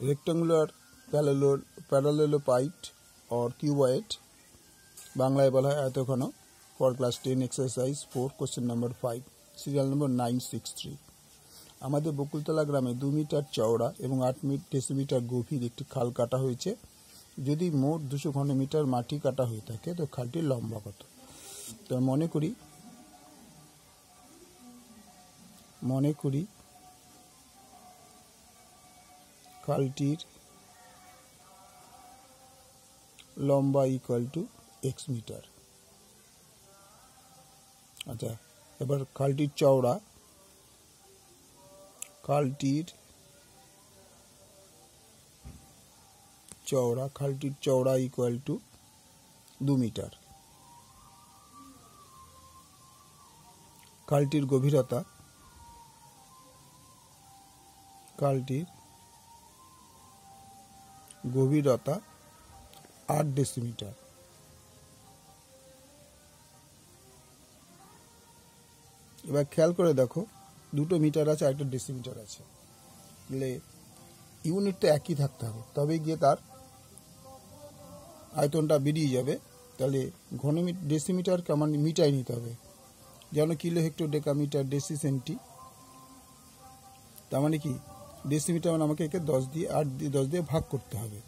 Rectangular প্যারালেলোপাইড or cuboid, বাংলায় বলা হয় আয়তঘন। For class 10 exercise 4 question number 5, serial number 963। আমাদের বকুলতলা গ্রামে 2 মিটার চওড়া এবং 8 ডেসিমিটার গভীর একটি খাল কাটা হয়েছে। যদি মোট 200 ঘনমিটার মাটি কাটা হয়ে থাকে তো খালটির লম্বা কত? তো মনে করি খালটির লম্বা ইকুয়াল টু x মিটার। আচ্ছা, এবার খালটির চওড়া ইকুয়াল টু 2 মিটার। খালটির গভীরতা 8 ডেসিমিটার। এবার খেয়াল করে দেখো, দুটো মিটার আছে, একটা ডেসিমিটার আছে, তাহলে ইউনিট তো একই থাকতে হবে, তবে গিয়ে তার আয়তনটা বেরিয়ে যাবে। তাহলে ডেসিমিটারকে আমার মিটার নিতে হবে, যেন kilo hectare decametre deci centi. তার মানে কি, ডেসিমিটার মানে আমাকে একে 10 দিয়ে ভাগ করতে হবে।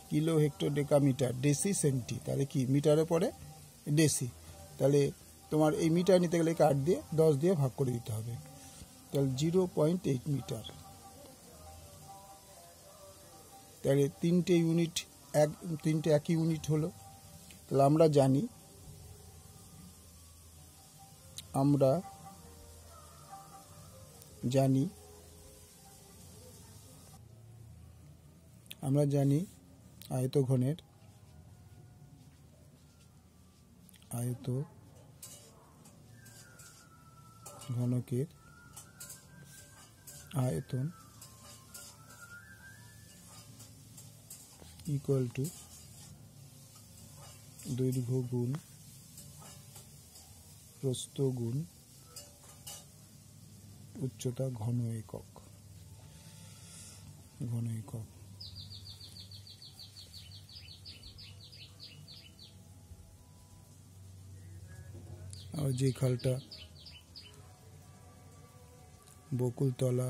Kilo hectare decametre deci centi, তাহলে কি মিটারে পড়ে ডেসি। তাহলে তোমার এই মিটার নিতে গেলে 8 দিয়ে 10 দিয়ে ভাগ করে দিতে হবে, তাহলে 0.8 মিটার। তাহলে তিনটে একই ইউনিট হলো। তাহলে আমরা জানি আয়তঘনকের আয়তন ইকুয়াল টু দৈর্ঘ্য গুণ প্রস্থ গুণ উচ্চতা ঘন একক। আর যে খালটা বকুলতলা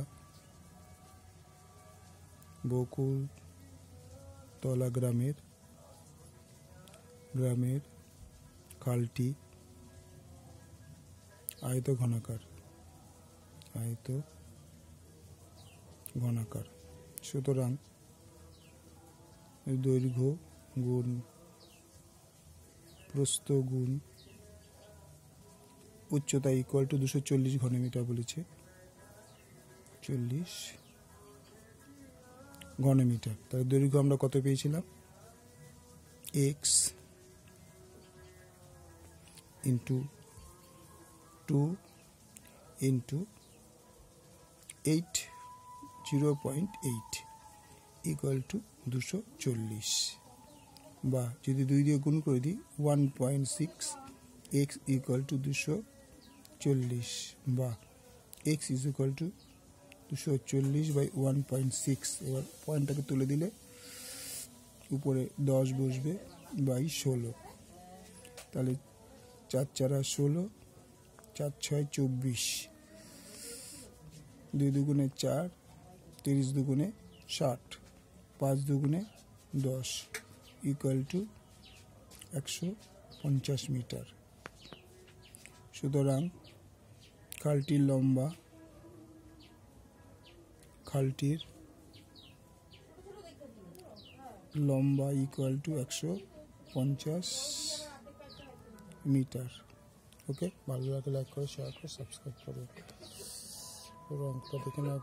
গ্রামের খালটি আয়তঘনাকার। সুতরাং দৈর্ঘ্য গুণ প্রস্থ গুণ উচ্চতা ইকুয়াল টু 240 ঘনমিটার বলেছে, 40 ঘনমিটার। তাহলে দৈর্ঘ্য আমরা কত পেয়েছিলাম? x into 2 into 8 0.8 equal to 240, বা যদি 2 দিয়ে গুণ করে দিই 1.6 x ইকুয়াল টু 240, বা x is equal to 240 by 1.6। এবার পয়েন্টটাকে তুলে দিলে উপরে 10 বসবে বাই 16। তাহলে 4 4 16, 4 6 24, 2 দুগুণে 4, 30 দুগুণে 60, 5 দুগুণে 10 ইকুয়াল টু 150 মিটার। সুতরাং খালটির লম্বা ইকুয়াল টু 150 মিটার। ওকে, ভালো লাগলে লাইক করো, শেয়ার করো, সাবস্ক্রাইব করো। পুরো অঙ্কটা দেখে নাও।